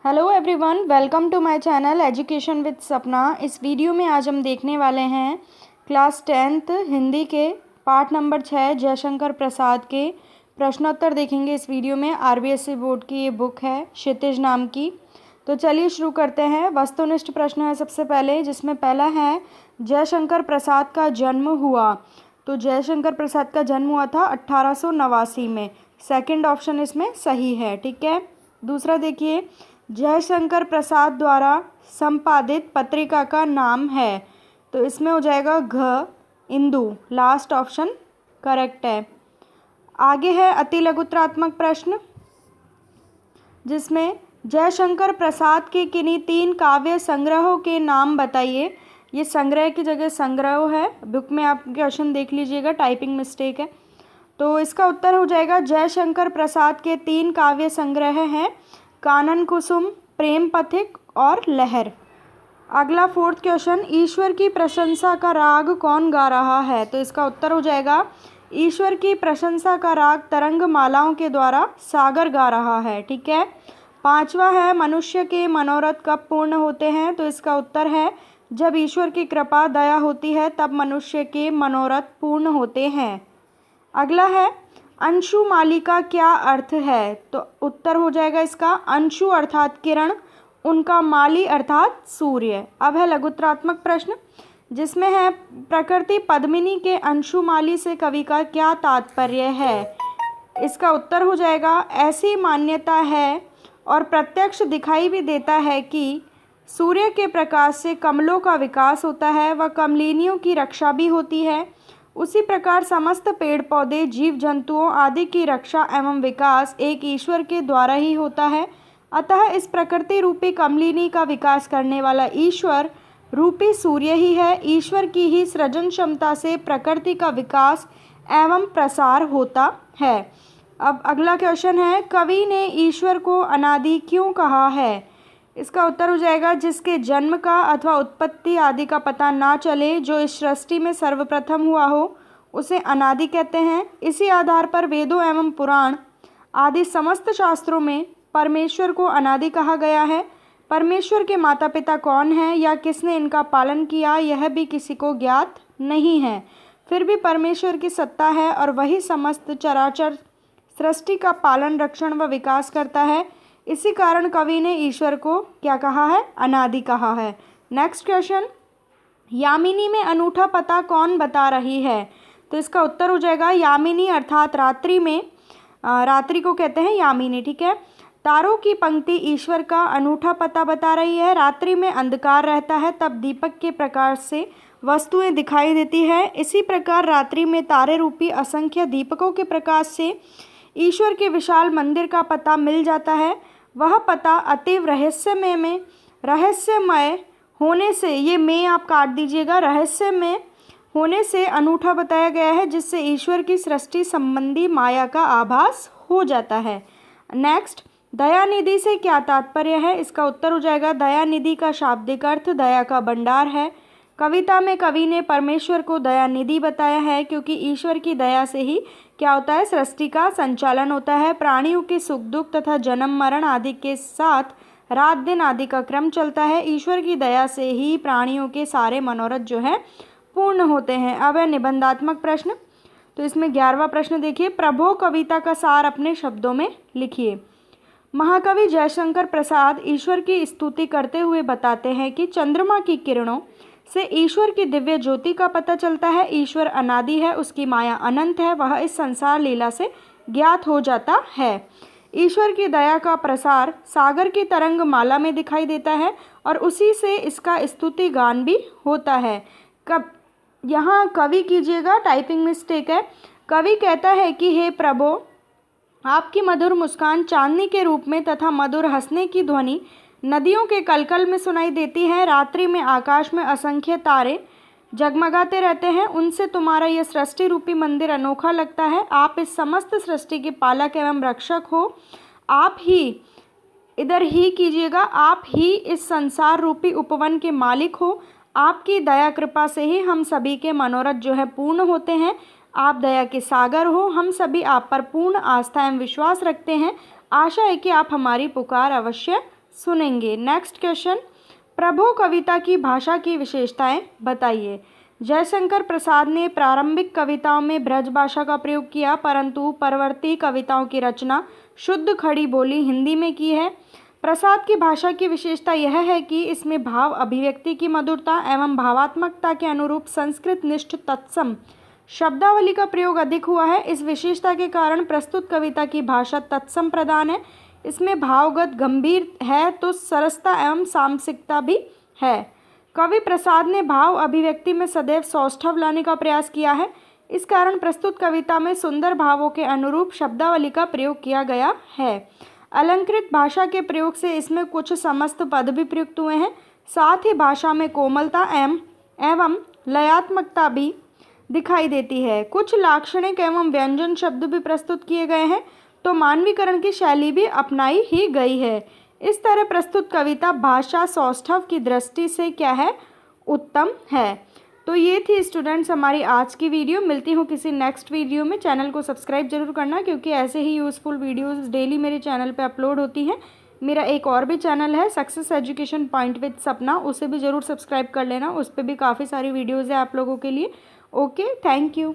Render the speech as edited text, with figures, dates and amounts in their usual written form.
Hello everyone, welcome to my channel education with Sapna. इस video में आज हम देखने वाले हैं क्लास 10th हिंदी के पार्ट नंबर 6 जयशंकर प्रसाद के प्रश्नोत्तर देखेंगे। इस वीडियो में आरबीएसई बोर्ड की ये बुक है क्षितिज नाम की। तो चलिए शुरू करते हैं। वस्तुनिष्ठ प्रश्न है सबसे पहले, जिसमें पहला है जयशंकर प्रसाद का जन्म हुआ। तो जयशंकर प्रसाद का जन्म हुआ था 1889 में। सेकंड ऑप्शन इसमें सही है, ठीक है। दूसरा देखिए, जयशंकर प्रसाद द्वारा संपादित पत्रिका का नाम है। तो इसमें हो जाएगा घ इंदु, लास्ट ऑप्शन करेक्ट है। आगे है अति लघुत्रात्मक प्रश्न, जिसमें जयशंकर प्रसाद के किन्हीं 3 काव्य संग्रहों के नाम बताइए। ये संग्रह की जगह संग्रह है, बुक में आप क्वेश्चन देख लीजिएगा, टाइपिंग मिस्टेक है। तो इसका उत्तर हो जाएगा जयशंकर प्रसाद के 3 काव्य संग्रह हैं कानन कुसुम, प्रेम पथिक और लहर। अगला फोर्थ क्वेश्चन, ईश्वर की प्रशंसा का राग कौन गा रहा है। तो इसका उत्तर हो जाएगा ईश्वर की प्रशंसा का राग तरंग मालाओं के द्वारा सागर गा रहा है, ठीक है। पांचवा है मनुष्य के मनोरथ कब पूर्ण होते हैं। तो इसका उत्तर है जब ईश्वर की कृपा दया होती है तब मनुष्य के मनोरथ पूर्ण होते हैं। अगला है अंशु माली का क्या अर्थ है। तो उत्तर हो जाएगा इसका अंशु अर्थात किरण, उनका माली अर्थात सूर्य। अब है लघुत्रात्मक प्रश्न, जिसमें है प्रकृति पद्मिनी के अंशु माली से कवि का क्या तात्पर्य है। इसका उत्तर हो जाएगा ऐसी मान्यता है और प्रत्यक्ष दिखाई भी देता है कि सूर्य के प्रकाश से कमलों का विकास होता है व कमलिनियों की रक्षा भी होती है। उसी प्रकार समस्त पेड़ पौधे जीव जंतुओं आदि की रक्षा एवं विकास एक ईश्वर के द्वारा ही होता है। अतः इस प्रकृति रूपी कमलिनी का विकास करने वाला ईश्वर रूपी सूर्य ही है। ईश्वर की ही सृजन क्षमता से प्रकृति का विकास एवं प्रसार होता है। अब अगला क्वेश्चन है, कवि ने ईश्वर को अनादि क्यों कहा है। इसका उत्तर हो जाएगा जिसके जन्म का अथवा उत्पत्ति आदि का पता ना चले, जो इस सृष्टि में सर्वप्रथम हुआ हो, उसे अनादि कहते हैं। इसी आधार पर वेदों एवं पुराण आदि समस्त शास्त्रों में परमेश्वर को अनादि कहा गया है। परमेश्वर के माता पिता कौन हैं या किसने इनका पालन किया, यह भी किसी को ज्ञात नहीं है। फिर भी परमेश्वर की सत्ता है और वही समस्त चराचर सृष्टि का पालन, रक्षण व विकास करता है। इसी कारण कवि ने ईश्वर को क्या कहा है, अनादि कहा है। नेक्स्ट क्वेश्चन, यामिनी में अनूठा पता कौन बता रही है। तो इसका उत्तर हो जाएगा यामिनी अर्थात रात्रि में, रात्रि को कहते हैं यामिनी, ठीक है। तारों की पंक्ति ईश्वर का अनूठा पता बता रही है। रात्रि में अंधकार रहता है तब दीपक के प्रकाश से वस्तुएं दिखाई देती है। इसी प्रकार रात्रि में तारे रूपी असंख्य दीपकों के प्रकाश से ईश्वर के विशाल मंदिर का पता मिल जाता है। वह पता अतीव रहस्यमय होने से, ये में आप काट दीजिएगा, रहस्यमय होने से अनूठा बताया गया है, जिससे ईश्वर की सृष्टि संबंधी माया का आभास हो जाता है। नेक्स्ट, दयानिधि से क्या तात्पर्य है। इसका उत्तर हो जाएगा दयानिधि का शाब्दिक अर्थ दया का भंडार है। कविता में कवि ने परमेश्वर को दयानिधि बताया है, क्योंकि ईश्वर की दया से ही क्या होता है, सृष्टि का संचालन होता है। प्राणियों के सुख दुख तथा जन्म मरण आदि के साथ रात दिन आदि का क्रम चलता है। ईश्वर की दया से ही प्राणियों के सारे मनोरथ जो है पूर्ण होते हैं। अब है निबंधात्मक प्रश्न, तो इसमें 11वां प्रश्न देखिए, प्रभो कविता का सार अपने शब्दों में लिखिए। महाकवि जयशंकर प्रसाद ईश्वर की स्तुति करते हुए बताते हैं कि चंद्रमा की किरणों से ईश्वर की दिव्य ज्योति का पता चलता है। ईश्वर अनादि है, उसकी माया अनंत है, वह इस संसार लीला से ज्ञात हो जाता है। ईश्वर की दया का प्रसार सागर की तरंग माला में दिखाई देता है और उसी से इसका स्तुति गान भी होता है। कब यहाँ कवि कीजिएगा, टाइपिंग मिस्टेक है। कवि कहता है कि हे प्रभु, आपकी मधुर मुस्कान चांदनी के रूप में तथा मधुर हंसने की ध्वनि नदियों के कलकल में सुनाई देती है। रात्रि में आकाश में असंख्य तारे जगमगाते रहते हैं, उनसे तुम्हारा यह सृष्टि रूपी मंदिर अनोखा लगता है। आप इस समस्त सृष्टि के पालक एवं रक्षक हो। आप ही, इधर ही कीजिएगा, आप ही इस संसार रूपी उपवन के मालिक हो। आपकी दया कृपा से ही हम सभी के मनोरथ जो है पूर्ण होते हैं। आप दया के सागर हो। हम सभी आप पर पूर्ण आस्था एवं विश्वास रखते हैं। आशा है कि आप हमारी पुकार अवश्य सुनेंगे। नेक्स्ट क्वेश्चन, प्रभु कविता की भाषा की विशेषताएं बताइए। जयशंकर प्रसाद ने प्रारंभिक कविताओं में ब्रज भाषा का प्रयोग किया, परंतु परवर्ती कविताओं की रचना शुद्ध खड़ी बोली हिंदी में की है। प्रसाद की भाषा की विशेषता यह है कि इसमें भाव अभिव्यक्ति की मधुरता एवं भावात्मकता के अनुरूप संस्कृत निष्ठ तत्सम शब्दावली का प्रयोग अधिक हुआ है। इस विशेषता के कारण प्रस्तुत कविता की भाषा तत्सम प्रधान है। इसमें भावगत गंभीर है तो सरसता एवं सामसिकता भी है। कवि प्रसाद ने भाव अभिव्यक्ति में सदैव सौष्ठव लाने का प्रयास किया है। इस कारण प्रस्तुत कविता में सुंदर भावों के अनुरूप शब्दावली का प्रयोग किया गया है। अलंकृत भाषा के प्रयोग से इसमें कुछ समस्त पद भी प्रयुक्त हुए हैं। साथ ही भाषा में कोमलता एवं लयात्मकता भी दिखाई देती है। कुछ लाक्षणिक एवं व्यंजन शब्द भी प्रस्तुत किए गए हैं, तो मानवीकरण की शैली भी अपनाई ही गई है। इस तरह प्रस्तुत कविता भाषा सौष्ठव की दृष्टि से क्या है, उत्तम है। तो ये थी स्टूडेंट्स हमारी आज की वीडियो। मिलती हूँ किसी नेक्स्ट वीडियो में। चैनल को सब्सक्राइब जरूर करना, क्योंकि ऐसे ही यूज़फुल वीडियोस डेली मेरे चैनल पे अपलोड होती हैं। मेरा एक और भी चैनल है सक्सेस एजुकेशन पॉइंट विद सपना, उसे भी ज़रूर सब्सक्राइब कर लेना। उस पर भी काफ़ी सारी वीडियोज़ है आप लोगों के लिए। Okay, thank you.